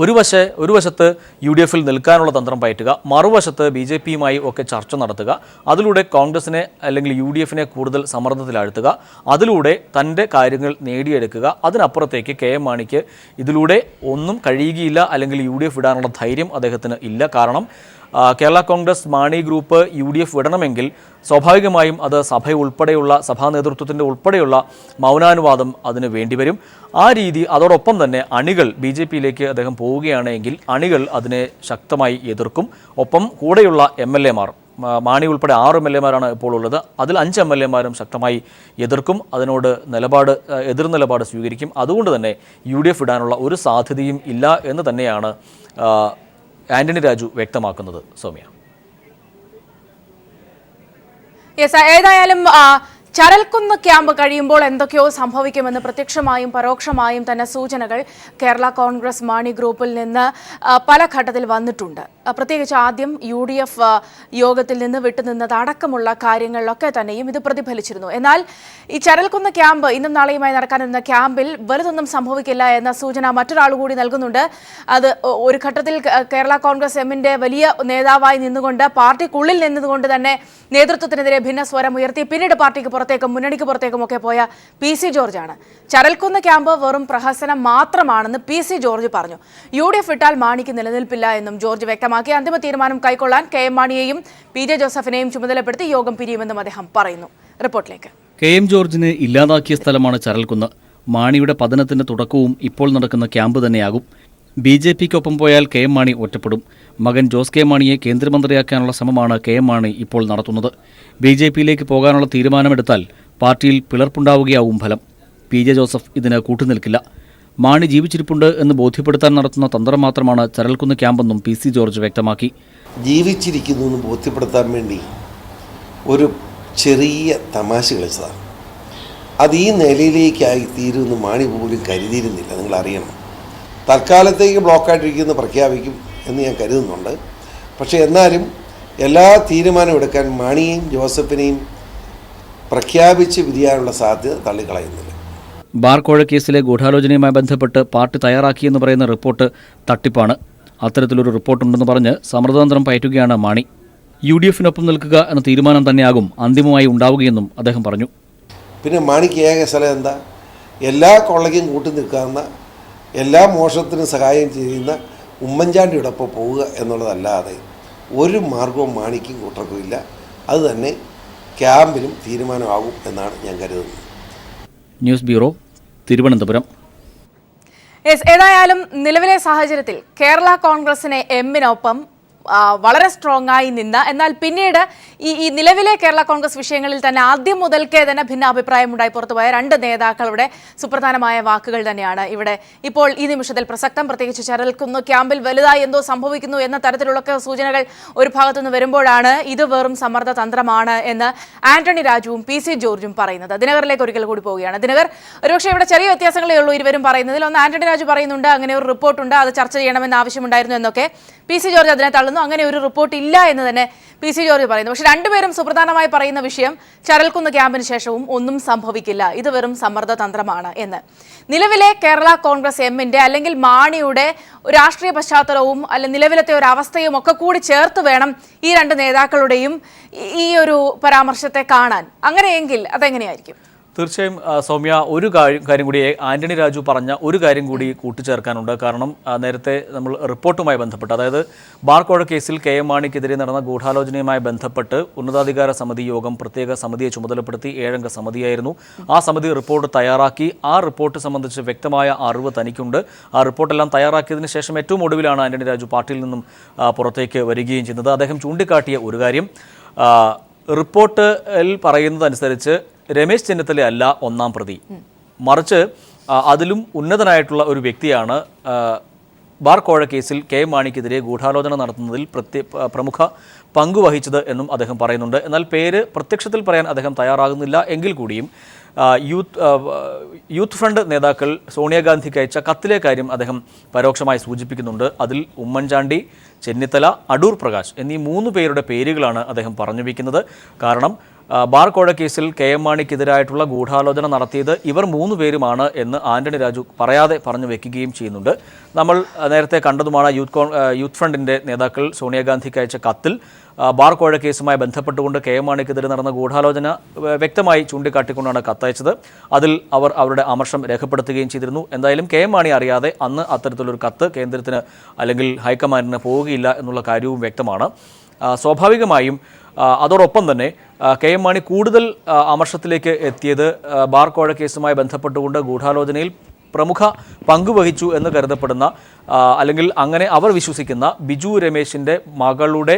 ഒരു വശത്ത് UDFൽ നിൽക്കാനുള്ള തന്ത്രം പയറ്റുക, മറുവശത്ത് BJPയുമായി ഒക്കെ ചർച്ച നടത്തുക, അതിലൂടെ കോൺഗ്രസിനെ അല്ലെങ്കിൽ UDFനെ കൂടുതൽ സമ്മർദ്ദത്തിലാഴ്ത്തുക, അതിലൂടെ തൻ്റെ കാര്യങ്ങൾ നേടിയെടുക്കുക. അതിനപ്പുറത്തേക്ക് KM മാണിക്ക് ഇതിലൂടെ ഒന്നും കഴിയുകയില്ല, അല്ലെങ്കിൽ UDF വിടാനുള്ള ധൈര്യം അദ്ദേഹത്തിന് ഇല്ല. കാരണം കേരള കോൺഗ്രസ് മാണി ഗ്രൂപ്പ് UDF വിടണമെങ്കിൽ സ്വാഭാവികമായും അത് സഭാ നേതൃത്വത്തിൻ്റെ ഉൾപ്പെടെയുള്ള മൗനാനുവാദം അതിന് വേണ്ടിവരും. ആ രീതി അതോടൊപ്പം തന്നെ അണികൾ BJPയിലേക്ക് അദ്ദേഹം പോവുകയാണെങ്കിൽ അണികൾ അതിനെ ശക്തമായി എതിർക്കും. ഒപ്പം കൂടെയുള്ള MLA മാർ, മാണി ഉൾപ്പെടെ 6 MLA-മാരാണ് ഇപ്പോൾ ഉള്ളത്, അതിൽ 5 MLA-മാരും ശക്തമായി എതിർക്കും. അതിനോട് എതിർ നിലപാട് സ്വീകരിക്കും. അതുകൊണ്ട് തന്നെ UDF ഇടാനുള്ള ഒരു സാധ്യതയും ഇല്ല എന്ന് തന്നെയാണ് ആന്റണി രാജു വ്യക്തമാക്കുന്നത്. സൗമ്യ, ഏതായാലും ചരൽക്കുന്ന് ക്യാമ്പ് കഴിയുമ്പോൾ എന്തൊക്കെയോ സംഭവിക്കുമെന്ന് പ്രത്യക്ഷമായും പരോക്ഷമായും തന്നെ സൂചനകൾ കേരള കോൺഗ്രസ് മാണി ഗ്രൂപ്പിൽ നിന്ന് പല ഘട്ടത്തിൽ വന്നിട്ടുണ്ട്. പ്രത്യേകിച്ച് ആദ്യം UDF യോഗത്തിൽ നിന്ന് വിട്ടുനിന്നത് അടക്കമുള്ള കാര്യങ്ങളിലൊക്കെ തന്നെയും ഇത് പ്രതിഫലിച്ചിരുന്നു. എന്നാൽ ഈ ചരൽക്കുന്ന് ക്യാമ്പ് ഇന്നും നാളെയുമായി നടക്കാനിരുന്ന ക്യാമ്പിൽ വലുതൊന്നും സംഭവിക്കില്ല എന്ന സൂചന മറ്റൊരാൾ കൂടി നൽകുന്നുണ്ട്. അത് ഒരു ഘട്ടത്തിൽ കേരള കോൺഗ്രസ് എമ്മിന്റെ വലിയ നേതാവായി നിന്നുകൊണ്ട് പാർട്ടിക്കുള്ളിൽ നിന്നുകൊണ്ട് തന്നെ നേതൃത്വത്തിനെതിരെ ഭിന്നസ്വരം ഉയർത്തി പിന്നീട് പാർട്ടിക്ക് മുന്നണിക്ക് പുറത്തേക്കും ഒക്കെ പോയ PC ജോർജാണ്. ചരൽക്കുന്ന് ക്യാമ്പ് വെറും പ്രഹസനം മാത്രമാണെന്ന് PC ജോർജ് പറഞ്ഞു. UDF ഇട്ടാൽ മാണിക്ക് നിലനിൽപ്പില്ല എന്നും ജോർജ് വ്യക്തമാക്കി. അന്തിമ തീരുമാനം കൈക്കൊള്ളാൻ KM മാണിയെയും PJ ജോസഫിനെയും ചുമതലപ്പെടുത്തി യോഗം പിരിയുമെന്നും അദ്ദേഹം പറയുന്നു. റിപ്പോർട്ടിലേക്ക്. KM ജോർജിനെ ഇല്ലാതാക്കിയ സ്ഥലമാണ് ചരൽക്കുന്ന്. മാണിയുടെ പതനത്തിന്റെ തുടക്കവും ഇപ്പോൾ നടക്കുന്ന ക്യാമ്പ് തന്നെയാകും. BJPക്കൊപ്പം പോയാൽ KM മാണി ഒറ്റപ്പെടും. മകൻ ജോസ് K മാണിയെ കേന്ദ്രമന്ത്രിയാക്കാനുള്ള ശ്രമമാണ് KM മാണി ഇപ്പോൾ നടത്തുന്നത്. BJPയിലേക്ക് പോകാനുള്ള തീരുമാനമെടുത്താൽ പാർട്ടിയിൽ പിളർപ്പുണ്ടാവുകയാവും ഫലം. PJ ജോസഫ് ഇതിന് കൂട്ടുനിൽക്കില്ല. മാണി ജീവിച്ചിരിപ്പുണ്ട് എന്ന് ബോധ്യപ്പെടുത്താൻ നടത്തുന്ന തന്ത്രം മാത്രമാണ് ചരൽക്കുന്ന് ക്യാമ്പെന്നും PC ജോർജ് വ്യക്തമാക്കി. ജീവിച്ചിരിക്കുന്നു എന്ന് ബോധ്യപ്പെടുത്താൻ വേണ്ടി ഒരു ചെറിയ തമാശ കളിച്ചതാണ്. അത് ഈ നിലയിലേക്കായി തീരുമെന്ന് മാണി പോലും കരുതിയിരുന്നില്ല. നിങ്ങൾ അറിയണം, തൽക്കാലത്തേക്ക് ബ്ലോക്കായിട്ടിരിക്കുന്ന പ്രഖ്യാപിക്കും എന്ന് ഞാൻ കരുതുന്നുണ്ട്. പക്ഷേ എന്നാലും എല്ലാ തീരുമാനവും എടുക്കാൻ മാണിയെയും ജോസഫിനെയും പ്രഖ്യാപിച്ച് വിധിയാനുള്ള സാധ്യത തള്ളിക്കളയുന്നില്ല. ബാർ കോഴ കേസിലെ ഗൂഢാലോചനയുമായി ബന്ധപ്പെട്ട് പാർട്ടി തയ്യാറാക്കിയെന്ന് പറയുന്ന റിപ്പോർട്ട് തട്ടിപ്പാണ്. അത്തരത്തിലൊരു റിപ്പോർട്ടുണ്ടെന്ന് പറഞ്ഞ് സമ്മർദ്ദതന്ത്രം പയറ്റുകയാണ് മാണി. UDFനൊപ്പം നിൽക്കുക എന്ന തീരുമാനം തന്നെയാകും അന്തിമമായി ഉണ്ടാവുകയെന്നും അദ്ദേഹം പറഞ്ഞു. പിന്നെ മാണിക്ക് ഏക സ്ഥലം എന്താ? എല്ലാ കൊള്ളയ്ക്കും കൂട്ടി നിൽക്കാവുന്ന, എല്ലാ മോഷണത്തിനും സഹായം ചെയ്യുന്ന ഉമ്മൻചാണ്ടിയോടൊപ്പം പോവുക എന്നുള്ളതല്ലാതെ ഒരു മാർഗവും മാണിക്കും കൂട്ടർക്കും ഇല്ല. അത് തന്നെ ക്യാമ്പിലും തീരുമാനമാകും എന്നാണ് ഞാൻ കരുതുന്നത്. News bureau, Thiruvananthapuram. ഏതായാലും നിലവിലെ സാഹചര്യത്തിൽ കേരള കോൺഗ്രസിനെ എമ്മിനൊപ്പം വളരെ സ്ട്രോങ് ആയി നിന്ന, എന്നാൽ പിന്നീട് ഈ നിലവിലെ കേരള കോൺഗ്രസ് വിഷയങ്ങളിൽ തന്നെ ആദ്യം മുതൽക്കേ തന്നെ ഭിന്നാഭിപ്രായമുണ്ടായി പുറത്തുപോയ 2 നേതാക്കളുടെ സുപ്രധാനമായ വാക്കുകൾ തന്നെയാണ് ഇവിടെ ഇപ്പോൾ ഈ നിമിഷത്തിൽ പ്രസക്തം. പ്രത്യേകിച്ച് ചരൽക്കുന്ന് ക്യാമ്പിൽ വലുതായി എന്തോ സംഭവിക്കുന്നു എന്ന തരത്തിലുള്ള സൂചനകൾ ഒരു ഭാഗത്തുനിന്ന് വരുമ്പോഴാണ് ഇത് വെറും സമ്മർദ്ദ തന്ത്രമാണ് എന്ന് ആന്റണി രാജുവും PC ജോർജും പറയുന്നത്. ദിനകറിലേക്ക് ഒരിക്കൽ കൂടി പോവുകയാണ്. ദിനകർ, ഒരുപക്ഷെ ഇവിടെ ചെറിയ വ്യത്യാസങ്ങളേ ഉള്ളൂ ഇരുവരും പറയുന്നതിൽ. ഒന്ന്, ആന്റണി രാജു പറയുന്നുണ്ട് അങ്ങനെ ഒരു റിപ്പോർട്ടുണ്ട്, അത് ചർച്ച ചെയ്യണമെന്ന് ആവശ്യമുണ്ടായിരുന്നു എന്നൊക്കെ. PC ജോർജ് അതിനെ തള്ളുന്നു. അങ്ങനെ ഒരു റിപ്പോർട്ട് ഇല്ല എന്ന് തന്നെ PC ജോർജ് പറയുന്നു. പക്ഷെ രണ്ടുപേരും സുപ്രധാനമായി പറയുന്ന വിഷയം ചരൽക്കുന്ന് ക്യാമ്പിന് ശേഷവും ഒന്നും സംഭവിക്കില്ല, ഇത് വെറും സമ്മർദ്ദ തന്ത്രമാണ് എന്ന്. നിലവിലെ കേരള കോൺഗ്രസ് എമ്മിന്റെ അല്ലെങ്കിൽ മാണിയുടെ രാഷ്ട്രീയ പശ്ചാത്തലവും അല്ലെങ്കിൽ നിലവിലത്തെ ഒരു അവസ്ഥയും ഒക്കെ കൂടി ചേർത്ത് വേണം ഈ 2 നേതാക്കളുടെയും ഈ ഒരു പരാമർശത്തെ കാണാൻ. അങ്ങനെയെങ്കിൽ അതെങ്ങനെയായിരിക്കും? തീർച്ചയായും സൗമ്യ, ഒരു കാര്യം കൂടി ആന്റണി രാജു പറഞ്ഞ ഒരു കാര്യം കൂടി കൂട്ടിച്ചേർക്കാനുണ്ട്. കാരണം നേരത്തെ നമ്മൾ റിപ്പോർട്ടുമായി ബന്ധപ്പെട്ട്, അതായത് ബാർ കോഴ കേസിൽ KM മാണിക്കെതിരെ നടന്ന ഗൂഢാലോചനയുമായി ബന്ധപ്പെട്ട് ഉന്നതാധികാര സമിതി യോഗം പ്രത്യേക സമിതിയെ ചുമതലപ്പെടുത്തി 7-അംഗ സമിതിയായിരുന്നു. ആ സമിതി റിപ്പോർട്ട് തയ്യാറാക്കി. ആ റിപ്പോർട്ട് സംബന്ധിച്ച് വ്യക്തമായ അറിവ് തനിക്കുണ്ട്. ആ റിപ്പോർട്ടെല്ലാം തയ്യാറാക്കിയതിന് ശേഷം ഏറ്റവും ഒടുവിലാണ് ആന്റണി രാജു പാർട്ടിയിൽ നിന്നും പുറത്തേക്ക് വരികയും ചെയ്യുന്നത്. അദ്ദേഹം ചൂണ്ടിക്കാട്ടിയ ഒരു കാര്യം, റിപ്പോർട്ടിൽ പറയുന്നതനുസരിച്ച് രമേശ് ചെന്നിത്തല അല്ല ഒന്നാം പ്രതി, മറിച്ച് അതിലും ഉന്നതനായിട്ടുള്ള ഒരു വ്യക്തിയാണ് ബാർ കോഴ കേസിൽ KM മാണിക്കെതിരെ ഗൂഢാലോചന നടത്തുന്നതിൽ പ്രമുഖ പങ്കുവഹിച്ചത് എന്നും അദ്ദേഹം പറയുന്നുണ്ട്. എന്നാൽ പേര് പ്രത്യക്ഷത്തിൽ പറയാൻ അദ്ദേഹം തയ്യാറാകുന്നില്ല എങ്കിൽ കൂടിയും യൂത്ത് ഫ്രണ്ട് നേതാക്കൾ സോണിയാഗാന്ധിക്ക് അയച്ച കത്തിലെ കാര്യം അദ്ദേഹം പരോക്ഷമായി സൂചിപ്പിക്കുന്നുണ്ട്. അതിൽ ഉമ്മൻചാണ്ടി, ചെന്നിത്തല, അടൂർ പ്രകാശ് എന്നീ 3 പേരുടെ പേരുകളാണ് അദ്ദേഹം പറഞ്ഞു വയ്ക്കുന്നത്. കാരണം ബാർ കോഴ കേസിൽ KM മാണിക്കെതിരായിട്ടുള്ള ഗൂഢാലോചന നടത്തിയത് ഇവർ 3 പേരുമാണ് എന്ന് ആന്റണി രാജു പറയാതെ പറഞ്ഞു വെക്കുകയും ചെയ്യുന്നുണ്ട്. നമ്മൾ നേരത്തെ കണ്ടതുമാണ് യൂത്ത് ഫ്രണ്ടിൻ്റെ നേതാക്കൾ സോണിയാഗാന്ധിക്ക് അയച്ച കത്തിൽ ബാർ കോഴ കേസുമായി ബന്ധപ്പെട്ടുകൊണ്ട് KM മാണിക്കെതിരെ നടന്ന ഗൂഢാലോചന വ്യക്തമായി ചൂണ്ടിക്കാട്ടിക്കൊണ്ടാണ് കത്തയച്ചത്. അതിൽ അവർ അവരുടെ അമർഷം രേഖപ്പെടുത്തുകയും ചെയ്തിരുന്നു. എന്തായാലും KM മാണി അറിയാതെ അന്ന് അത്തരത്തിലൊരു കത്ത് കേന്ദ്രത്തിന് അല്ലെങ്കിൽ ഹൈക്കമാൻഡിന് പോവുകയില്ല എന്നുള്ള കാര്യവും വ്യക്തമാണ്. സ്വാഭാവികമായും അതോടൊപ്പം തന്നെ KM മാണി കൂടുതൽ അമർഷത്തിലേക്ക് എത്തിയത് ബാർ കോഴ കേസുമായി ബന്ധപ്പെട്ടുകൊണ്ട് ഗൂഢാലോചനയിൽ പ്രമുഖ പങ്കുവഹിച്ചു എന്ന് കരുതപ്പെടുന്ന അല്ലെങ്കിൽ അങ്ങനെ അവർ വിശ്വസിക്കുന്ന ബിജു രമേശിൻ്റെ മകളുടെ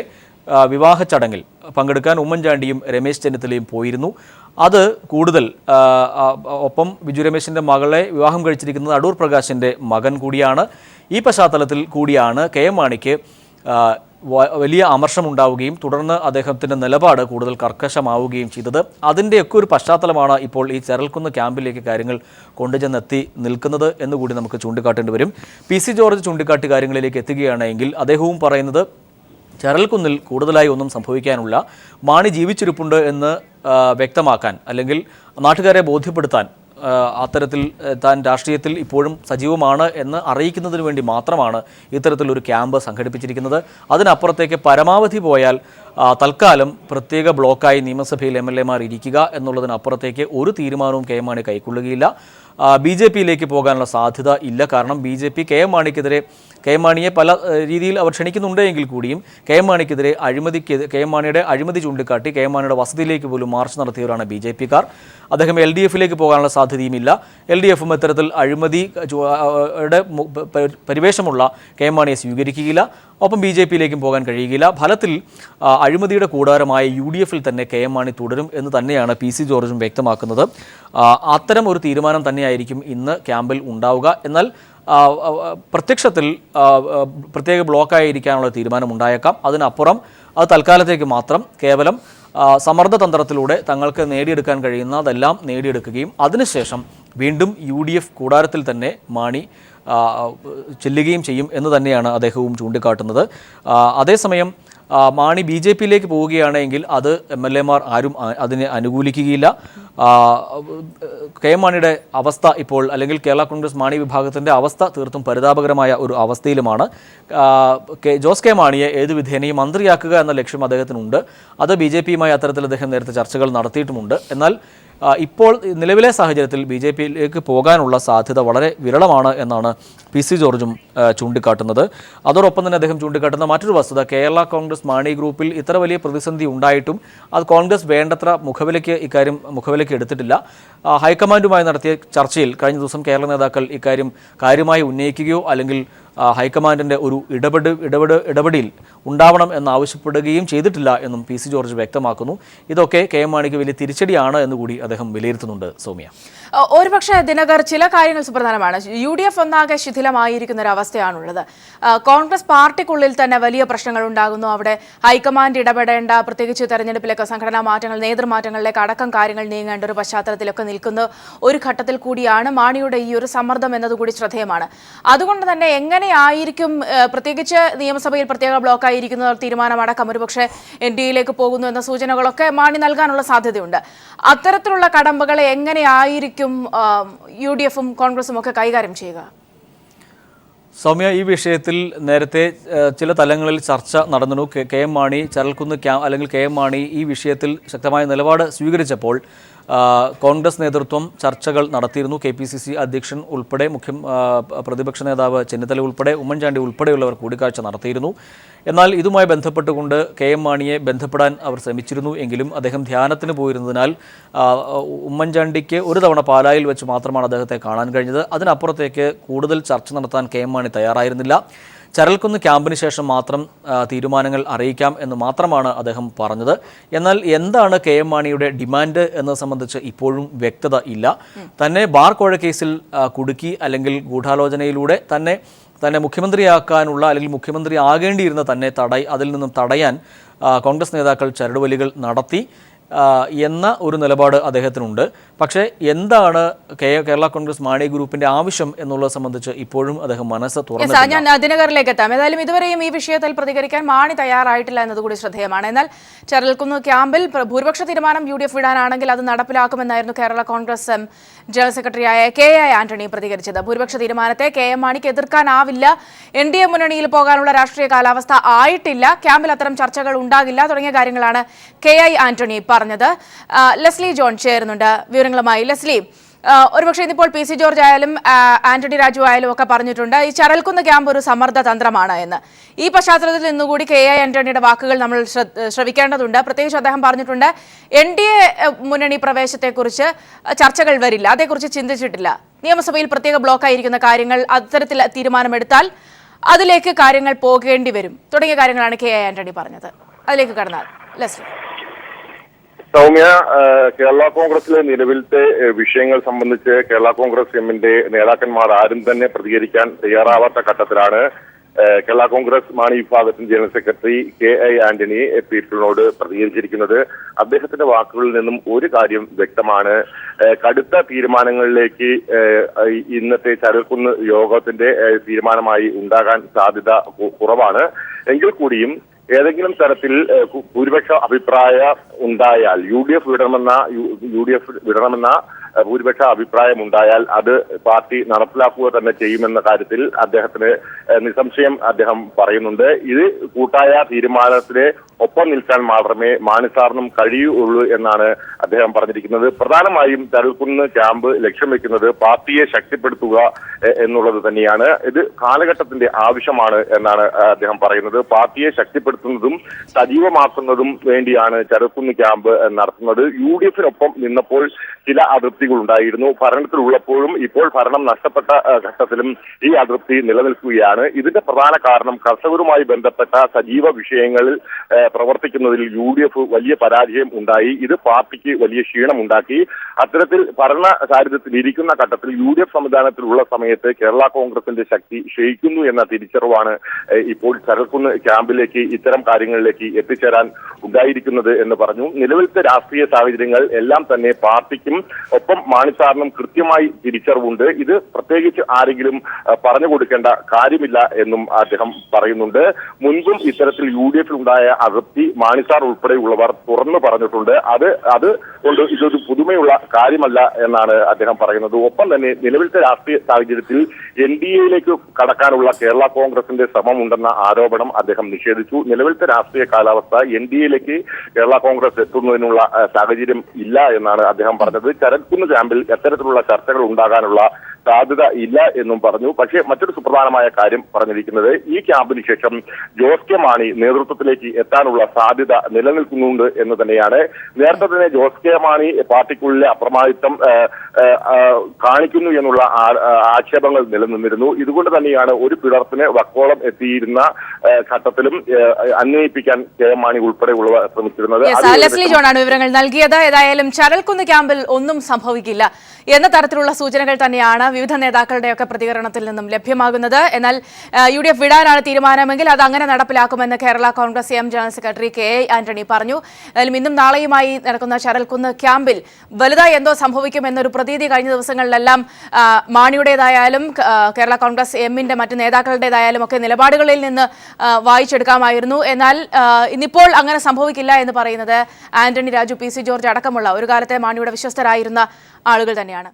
വിവാഹ ചടങ്ങിൽ പങ്കെടുക്കാൻ ഉമ്മൻചാണ്ടിയും രമേശ് ചെന്നിത്തലയും പോയിരുന്നു. അത് കൂടുതൽ ഒപ്പം ബിജു രമേശിൻ്റെ മകളെ വിവാഹം കഴിച്ചിരിക്കുന്നത് അടൂർ പ്രകാശിൻ്റെ മകൻ കൂടിയാണ്. ഈ പശ്ചാത്തലത്തിൽ കൂടിയാണ് KM മാണിക്ക് വലിയ അമർഷമുണ്ടാവുകയും തുടർന്ന് അദ്ദേഹത്തിൻ്റെ നിലപാട് കൂടുതൽ കർക്കശമാവുകയും ചെയ്തത്. അതിൻ്റെയൊക്കെ ഒരു പശ്ചാത്തലമാണ് ഇപ്പോൾ ഈ ചെറൽക്കുന്ന് ക്യാമ്പിലേക്ക് കാര്യങ്ങൾ കൊണ്ടുചെന്നെത്തി നിൽക്കുന്നത് എന്നുകൂടി നമുക്ക് ചൂണ്ടിക്കാട്ടേണ്ടി വരും. PC ജോർജ് ചൂണ്ടിക്കാട്ടിയ കാര്യങ്ങളിലേക്ക് എത്തുകയാണെങ്കിൽ അദ്ദേഹവും പറയുന്നത് ചെറൽക്കുന്നിൽ കൂടുതലായി ഒന്നും സംഭവിക്കാനുള്ള, മാണി ജീവിച്ചിരിപ്പുണ്ട് എന്ന് വ്യക്തമാക്കാൻ അല്ലെങ്കിൽ നാട്ടുകാരെ ബോധ്യപ്പെടുത്താൻ അത്തരത്തിൽ താൻ രാഷ്ട്രീയത്തിൽ ഇപ്പോഴും സജീവമാണ് എന്ന് അറിയിക്കുന്നതിന് വേണ്ടി മാത്രമാണ് ഇത്തരത്തിലൊരു ക്യാമ്പ് സംഘടിപ്പിച്ചിരിക്കുന്നത്. അതിനപ്പുറത്തേക്ക് പരമാവധി പോയാൽ തൽക്കാലം പ്രത്യേക ബ്ലോക്കായി നിയമസഭയിൽ MLA മാർ ഇരിക്കുക എന്നുള്ളതിനപ്പുറത്തേക്ക് ഒരു തീരുമാനവും KM മാണി കൈക്കൊള്ളുകയില്ല. BJP-യിലേക്ക് പോകാനുള്ള സാധ്യത ഇല്ല. കാരണം BJP KM മാണിയെ പല രീതിയിൽ അവർ ക്ഷണിക്കുന്നുണ്ടെങ്കിൽ കൂടിയും KM മാണിക്കെതിരെ KM മാണിയുടെ അഴിമതി ചൂണ്ടിക്കാട്ടി KM മാണിയുടെ വസതിയിലേക്ക് പോലും മാർച്ച് നടത്തിയവരാണ് BJP-കാർ. അദ്ദേഹം LDF-ലേക്ക് പോകാനുള്ള സാധ്യതയുമില്ല. LDF-ഉം ഇത്തരത്തിൽ അഴിമതിയുടെ പരിവേഷമുള്ള KM മാണിയെ സ്വീകരിക്കുകയില്ല. ഒപ്പം BJP-യിലേക്കും പോകാൻ കഴിയുകയില്ല. ഫലത്തിൽ അഴിമതിയുടെ കൂടാരമായ UDF-ൽ തന്നെ KM മാണി തുടരും എന്ന് തന്നെയാണ് PC ജോർജും വ്യക്തമാക്കുന്നത്. അത്തരം ഒരു തീരുമാനം തന്നെയായിരിക്കും ഇന്ന് ക്യാമ്പിൽ ഉണ്ടാവുക. എന്നാൽ പ്രത്യക്ഷത്തിൽ പ്രത്യേക ബ്ലോക്കായിരിക്കാനുള്ള തീരുമാനം ഉണ്ടായേക്കാം. അതിനപ്പുറം അത് തൽക്കാലത്തേക്ക് മാത്രം കേവലം സമ്മർദ്ദതന്ത്രത്തിലൂടെ തങ്ങൾക്ക് നേടിയെടുക്കാൻ കഴിയുന്നതെല്ലാം നേടിയെടുക്കുകയും അതിനുശേഷം വീണ്ടും UDF കൂടാരത്തിൽ തന്നെ മാണി ചെല്ലുകയും ചെയ്യും എന്ന് തന്നെയാണ് അദ്ദേഹവും ചൂണ്ടിക്കാട്ടുന്നത്. അതേസമയം മാണി BJP-യിലേക്ക് പോവുകയാണെങ്കിൽ അത് MLA-മാർ ആരും അതിനെ അനുകൂലിക്കുകയില്ല. KM മാണിയുടെ അവസ്ഥ ഇപ്പോൾ അല്ലെങ്കിൽ കേരള കോൺഗ്രസ് മാണി വിഭാഗത്തിൻ്റെ അവസ്ഥ തീർത്തും പരിതാപകരമായ ഒരു അവസ്ഥയിലുമാണ്. ജോസ് കെ മാണിയെ ഏത് വിധേനയും മന്ത്രിയാക്കുക എന്ന ലക്ഷ്യം അദ്ദേഹത്തിനുണ്ട്. അത് BJP-യുമായി അത്തരത്തിൽ അദ്ദേഹം നേരത്തെ ചർച്ചകൾ നടത്തിയിട്ടുമുണ്ട്. എന്നാൽ ഇപ്പോൾ നിലവിലെ സാഹചര്യത്തിൽ BJP-യിലേക്ക് പോകാനുള്ള സാധ്യത വളരെ വിരളമാണ് എന്നാണ് PC ജോർജും ചൂണ്ടിക്കാട്ടുന്നത്. അതോടൊപ്പം തന്നെ അദ്ദേഹം ചൂണ്ടിക്കാട്ടുന്ന മറ്റൊരു വസ്തുത, കേരള കോൺഗ്രസ് മാണി ഗ്രൂപ്പിൽ ഇത്ര വലിയ പ്രതിസന്ധി ഉണ്ടായിട്ടും അത് കോൺഗ്രസ് വേണ്ടത്ര മുഖവിലേക്ക് എടുത്തിട്ടില്ല. ഹൈക്കമാൻഡുമായി നടത്തിയ ചർച്ചയിൽ കഴിഞ്ഞ ദിവസം കേരള നേതാക്കൾ ഇക്കാര്യം കാര്യമായി ഉന്നയിക്കുകയോ അല്ലെങ്കിൽ ഹൈക്കമാൻഡിൻ്റെ ഒരു ഇടപെടൽ ഉണ്ടാവണം എന്നാവശ്യപ്പെടുകയും ചെയ്തിട്ടില്ല എന്നും PC ജോർജ് വ്യക്തമാക്കുന്നു. ഇതൊക്കെ KM മാണിക്ക് വലിയ തിരിച്ചടിയാണ് എന്നുകൂടി അദ്ദേഹം വിലയിരുത്തുന്നുണ്ട്. സൗമ്യ, ഒരുപക്ഷെ ദിനകർ, ചില കാര്യങ്ങൾ സുപ്രധാനമാണ്. UDF ഒന്നാകെ ശിഥിലമായിരിക്കുന്ന ഒരു അവസ്ഥയാണുള്ളത്. കോൺഗ്രസ് പാർട്ടിക്കുള്ളിൽ തന്നെ വലിയ പ്രശ്നങ്ങൾ ഉണ്ടാകുന്നു. അവിടെ ഹൈക്കമാൻഡ് ഇടപെടേണ്ട, പ്രത്യേകിച്ച് തെരഞ്ഞെടുപ്പിലൊക്കെ സംഘടനാ മാറ്റങ്ങൾ, നേതൃമാറ്റങ്ങളിലേക്ക് അടക്കം കാര്യങ്ങൾ നീങ്ങേണ്ട ഒരു പശ്ചാത്തലത്തിലൊക്കെ നിൽക്കുന്ന ഒരു ഘട്ടത്തിൽ കൂടിയാണ് മാണിയുടെ ഈ ഒരു സമ്മർദ്ദം എന്നതുകൂടി ശ്രദ്ധേയമാണ്. അതുകൊണ്ട് തന്നെ എങ്ങനെയായിരിക്കും, പ്രത്യേകിച്ച് നിയമസഭയിൽ പ്രത്യേക ബ്ലോക്കായിരിക്കുന്ന തീരുമാനമടക്കം ഒരുപക്ഷെ NDA-യിലേക്ക് പോകുന്നു എന്ന സൂചനകളൊക്കെ മാണി നൽകാനുള്ള സാധ്യതയുണ്ട്. അത്തരത്തിലുള്ള കടമ്പകളെ എങ്ങനെയായിരിക്കും UDF-ഉം കോൺഗ്രസും ഒക്കെ കൈകാര്യം ചെയ്യുക? സൗമ്യ, ഈ വിഷയത്തിൽ നേരത്തെ ചില തലങ്ങളിൽ ചർച്ച നടന്നു. KM മാണി ചെറൽക്കുന്ന് അല്ലെങ്കിൽ KM മാണി ഈ വിഷയത്തിൽ ശക്തമായ നിലപാട് സ്വീകരിച്ചപ്പോൾ കോൺഗ്രസ് നേതൃത്വം ചർച്ചകൾ നടത്തിയിരുന്നു. KPCC അധ്യക്ഷൻ ഉൾപ്പെടെ പ്രതിപക്ഷ നേതാവ് ചെന്നിത്തല ഉൾപ്പെടെ ഉമ്മൻചാണ്ടി ഉൾപ്പെടെയുള്ളവർ കൂടിക്കാഴ്ച നടത്തിയിരുന്നു. എന്നാൽ ഇതുമായി ബന്ധപ്പെട്ടുകൊണ്ട് KM മാണിയെ ബന്ധപ്പെടാൻ അവർ ശ്രമിച്ചിരുന്നു എങ്കിലും അദ്ദേഹം ധ്യാനത്തിന് പോയിരുന്നതിനാൽ ഉമ്മൻചാണ്ടിക്ക് ഒരു തവണ പാലായിൽ വെച്ച് മാത്രമാണ് അദ്ദേഹത്തെ കാണാൻ കഴിഞ്ഞത്. അതിനപ്പുറത്തേക്ക് കൂടുതൽ ചർച്ച നടത്താൻ KM മാണി തയ്യാറായിരുന്നില്ല. ചരൽക്കുന്ന് ക്യാമ്പിന് ശേഷം മാത്രം തീരുമാനങ്ങൾ അറിയിക്കാം എന്ന് മാത്രമാണ് അദ്ദേഹം പറഞ്ഞത്. എന്നാൽ എന്താണ് KM മാണിയുടെ ഡിമാൻഡ് എന്നത് സംബന്ധിച്ച് ഇപ്പോഴും വ്യക്തത ഇല്ല. തന്നെ ബാർ കോഴ കേസിൽ കുടുക്കി അല്ലെങ്കിൽ ഗൂഢാലോചനയിലൂടെ തന്നെ മുഖ്യമന്ത്രിയാക്കാനുള്ള അല്ലെങ്കിൽ മുഖ്യമന്ത്രി ആകേണ്ടിയിരുന്ന തന്നെ അതിൽ നിന്നും തടയാൻ കോൺഗ്രസ് നേതാക്കൾ ചരടുവലികൾ നടത്തി എന്ന ഒരു നിലപാട് അദ്ദേഹത്തിനുണ്ട്. പക്ഷേ എന്താണ് കേരള കോൺഗ്രസ് മാണി ഗ്രൂപ്പിന്റെ ആവശ്യം എന്നുള്ളത് സംബന്ധിച്ച് ഇപ്പോഴും അദ്ദേഹം മനസ്സ് തുറന്നിട്ടില്ല. ഞാൻ ദിനകറിലേക്ക് എത്താം. ഏതായാലും ഇതുവരെയും ഈ വിഷയത്തിൽ പ്രതികരിക്കാൻ മാണി തയ്യാറായിട്ടില്ല എന്നതുകൂടി ശ്രദ്ധേയമാണ്. എന്നാൽ ചരൽക്കുന്ന് ക്യാമ്പിൽ ഭൂരിപക്ഷ തീരുമാനം UDF വിടാനാണെങ്കിൽ അത് നടപ്പിലാക്കുമെന്നായിരുന്നു കേരള കോൺഗ്രസ് ജനറൽ സെക്രട്ടറിയായ KI ആന്റണി പ്രതികരിച്ചത്. ഭൂരിപക്ഷ തീരുമാനത്തെ KM മാണിക്ക് എതിർക്കാനാവില്ല, NDA മുന്നണിയിൽ പോകാനുള്ള രാഷ്ട്രീയ കാലാവസ്ഥ ആയിട്ടില്ല, ക്യാമ്പിൽ അത്തരം ചർച്ചകൾ ഉണ്ടാകില്ല തുടങ്ങിയ കാര്യങ്ങളാണ് KI ആന്റണി പറഞ്ഞത്. ലെസ്ലി ജോൺ ചേരുന്നുണ്ട് വിവരങ്ങളുമായി. ലെസ്ലി, ഒരുപക്ഷെ ഇന്നിപ്പോൾ PC ജോർജ് ആയാലും ആന്റണി രാജു ആയാലും ഒക്കെ പറഞ്ഞിട്ടുണ്ട് ഈ ചരൽക്കുന്ന് ക്യാമ്പ് ഒരു സമ്മർദ്ദ തന്ത്രമാണ് എന്ന്. ഈ പശ്ചാത്തലത്തിൽ നിന്നുകൂടി KI ആന്റണിയുടെ വാക്കുകൾ നമ്മൾ ശ്രവിക്കേണ്ടതുണ്ട്. പ്രത്യേകിച്ച് അദ്ദേഹം പറഞ്ഞിട്ടുണ്ട് NDA മുന്നണി പ്രവേശത്തെക്കുറിച്ച് ചർച്ചകൾ വരില്ല, അതേക്കുറിച്ച് ചിന്തിച്ചിട്ടില്ല, നിയമസഭയിൽ പ്രത്യേക ബ്ലോക്കായിരിക്കുന്ന കാര്യങ്ങൾ അത്തരത്തിൽ തീരുമാനമെടുത്താൽ അതിലേക്ക് കാര്യങ്ങൾ പോകേണ്ടി വരും തുടങ്ങിയ കാര്യങ്ങളാണ് KI ആന്റണി പറഞ്ഞത്. അതിലേക്ക് കടന്നാൽ ലെസ്ലി. സൗമ്യ, കേരള കോൺഗ്രസിലെ നിലവിലത്തെ വിഷയങ്ങൾ സംബന്ധിച്ച് കേരള കോൺഗ്രസ് എമ്മിന്റെ നേതാക്കന്മാർ ആരും തന്നെ പ്രതികരിക്കാൻ തയ്യാറാവാത്ത ഘട്ടത്തിലാണ് കേരള കോൺഗ്രസ് മാണി വിഭാഗത്തിന്റെ ജനറൽ സെക്രട്ടറി KI ആന്റണി പീപ്പിളിനോട് പ്രതികരിച്ചിരിക്കുന്നത്. അദ്ദേഹത്തിന്റെ വാക്കുകളിൽ നിന്നും ഒരു കാര്യം വ്യക്തമാണ്. കടുത്ത തീരുമാനങ്ങളിലേക്ക് ഇന്നത്തെ ചരൽക്കുന്ന് യോഗത്തിന്റെ തീരുമാനമായി ഉണ്ടാകാൻ സാധ്യത കുറവാണ്. എങ്കിൽ കൂടിയും ഏതെങ്കിലും തരത്തിൽ ഭൂരിപക്ഷ അഭിപ്രായം ഉണ്ടായാൽ UDF വിടണമെന്ന ഭൂരിപക്ഷ അഭിപ്രായം ഉണ്ടായാൽ അത് പാർട്ടി നടപ്പിലാക്കുക തന്നെ ചെയ്യുമെന്ന കാര്യത്തിൽ അദ്ദേഹത്തിന് നിസ്സംശയം അദ്ദേഹം പറയുന്നുണ്ട്. ഇത് കൂട്ടായ തീരുമാനത്തിന് ഒപ്പം നിൽക്കാൻ മാത്രമേ മാണി സാറിനും കഴിയുള്ളൂ എന്നാണ് അദ്ദേഹം പറഞ്ഞിരിക്കുന്നത്. പ്രധാനമായും ചരൽക്കുന്ന് ക്യാമ്പ് ലക്ഷ്യം വെക്കുന്നത് പാർട്ടിയെ ശക്തിപ്പെടുത്തുക എന്നുള്ളത് തന്നെയാണ്. ഇത് കാലഘട്ടത്തിന്റെ ആവശ്യമാണ് എന്നാണ് അദ്ദേഹം പറയുന്നത്. പാർട്ടിയെ ശക്തിപ്പെടുത്തുന്നതും സജീവമാക്കുന്നതും വേണ്ടിയാണ് ചരൽക്കുന്ന് ക്യാമ്പ് നടത്തുന്നത്. UDFിനൊപ്പം നിന്നപ്പോൾ ചില അതൃപ്തികൾ ഉണ്ടായിരുന്നു. ഭരണത്തിലുള്ളപ്പോഴും ഇപ്പോൾ ഭരണം നഷ്ടപ്പെട്ട ഘട്ടത്തിലും ഈ അതൃപ്തി നിലനിൽക്കുകയാണ്. ഇതിന്റെ പ്രധാന കാരണം കർഷകരുമായി ബന്ധപ്പെട്ട സജീവ വിഷയങ്ങളിൽ പ്രവർത്തിക്കുന്നതിൽ UDF വലിയ പരാജയം ഉണ്ടായി. ഇത് പാർട്ടിക്ക് വലിയ ക്ഷീണമുണ്ടാക്കി. അത്തരത്തിൽ ഭരണ സാരഥ്യത്തിൽ ഇരിക്കുന്ന ഘട്ടത്തിൽ UDF സംവിധാനത്തിലുള്ള സമയത്ത് കേരള കോൺഗ്രസിന്റെ ശക്തി ക്ഷയിക്കുന്നു എന്ന തിരിച്ചറിവാണ് ഇപ്പോൾ ചരൽക്കുന്ന് ക്യാമ്പിലേക്ക് ഇത്തരം കാര്യങ്ങളിലേക്ക് എത്തിച്ചേരാൻ ഉണ്ടായിരിക്കുന്നത് എന്ന് പറഞ്ഞു. നിലവിലത്തെ രാഷ്ട്രീയ സാഹചര്യങ്ങൾ എല്ലാം തന്നെ പാർട്ടിക്കും ഒപ്പം മാണി സാറിനും കൃത്യമായി തിരിച്ചറിവുണ്ട്. ഇത് പ്രത്യേകിച്ച് ആരെങ്കിലും പറഞ്ഞു കൊടുക്കേണ്ട കാര്യമില്ല എന്നും അദ്ദേഹം പറയുന്നുണ്ട്. മുൻപും ഇത്തരത്തിൽ UDFിൽ ഉണ്ടായ അതൃപ്തി മാണി സാർ ഉൾപ്പെടെയുള്ളവർ തുറന്നു പറഞ്ഞിട്ടുണ്ട്. അത് കൊണ്ട് ഇതൊരു പുതുമയുള്ള കാര്യമല്ല എന്നാണ് അദ്ദേഹം പറയുന്നത്. ഒപ്പം തന്നെ നിലവിലത്തെ രാഷ്ട്രീയ സാഹചര്യത്തിൽ NDAയിലേക്ക് കടക്കാനുള്ള കേരള കോൺഗ്രസിന്റെ ശ്രമമുണ്ടെന്ന ആരോപണം അദ്ദേഹം നിഷേധിച്ചു. നിലവിലത്തെ രാഷ്ട്രീയ കാലാവസ്ഥ NDAയിലേക്ക് കേരള കോൺഗ്രസ് എത്തുന്നതിനുള്ള സാഹചര്യം ഇല്ല എന്നാണ് അദ്ദേഹം പറഞ്ഞത്. ചരൽക്കുന്ന് ക്യാമ്പിൽ എത്തരത്തിലുള്ള ചർച്ചകൾ ഉണ്ടാകാനുള്ള സാധ്യത ഇല്ല എന്നും പറഞ്ഞു. പക്ഷേ മറ്റൊരു സുപ്രധാനമായ കാര്യം പറഞ്ഞിരിക്കുന്നത് ഈ ക്യാമ്പിന് ശേഷം ജോസ് കെ മാണി നേതൃത്വത്തിലേക്ക് എത്താനുള്ള സാധ്യത നിലനിൽക്കുന്നുണ്ട് എന്ന് തന്നെയാണ്. നേരത്തെ തന്നെ ജോസ് കെ മാണി പാർട്ടിക്കുള്ളിലെ അപ്രമാദിത്വം കാണിക്കുന്നു എന്നുള്ള ആക്ഷേപങ്ങൾ നിലനിന്നിരുന്നു. ഇതുകൊണ്ട് തന്നെയാണ് ഒരു പിളർപ്പിന് വക്കോളം എത്തിയിരുന്ന ഘട്ടത്തിലും അന്വയിപ്പിക്കാൻ KM മാണി ഉൾപ്പെടെയുള്ളവർ ശ്രമിച്ചിരുന്നത്. ലെസ്ലി ജോണാണ് വിവരങ്ങൾ നൽകിയത്. ഏതായാലും ചരൽക്കുന്ന് ക്യാമ്പിൽ ഒന്നും സംഭവിക്കില്ല എന്ന തരത്തിലുള്ള സൂചനകൾ തന്നെയാണ് വിവിധ നേതാക്കളുടെയൊക്കെ പ്രതികരണത്തിൽ നിന്നും ലഭ്യമാകുന്നത്. എന്നാൽ UDF വിടാനാണ് തീരുമാനമെങ്കിൽ അത് അങ്ങനെ നടപ്പിലാക്കുമെന്ന് Kerala Congress general secretary KI Antony പറഞ്ഞു. ഏതായാലും ഇന്നും നാളെയുമായി നടക്കുന്ന ചരൽക്കുന്ന് ക്യാമ്പിൽ വലുതായി എന്തോ സംഭവിക്കുമെന്നൊരു പ്രതീതി കഴിഞ്ഞ ദിവസങ്ങളിലെല്ലാം മാണിയുടേതായാലും കേരള കോൺഗ്രസ് എമ്മിന്റെ മറ്റ് നേതാക്കളുടേതായാലും ഒക്കെ നിലപാടുകളിൽ നിന്ന് വായിച്ചെടുക്കാമായിരുന്നു. എന്നാൽ ഇന്നിപ്പോൾ അങ്ങനെ സംഭവിക്കില്ല എന്ന് പറയുന്നത് ആന്റണി രാജു, PC ജോർജ് അടക്കമുള്ള ഒരു കാലത്തെ മാണിയുടെ വിശ്വസ്തരായിരുന്ന ആളുകൾ തന്നെയാണ്.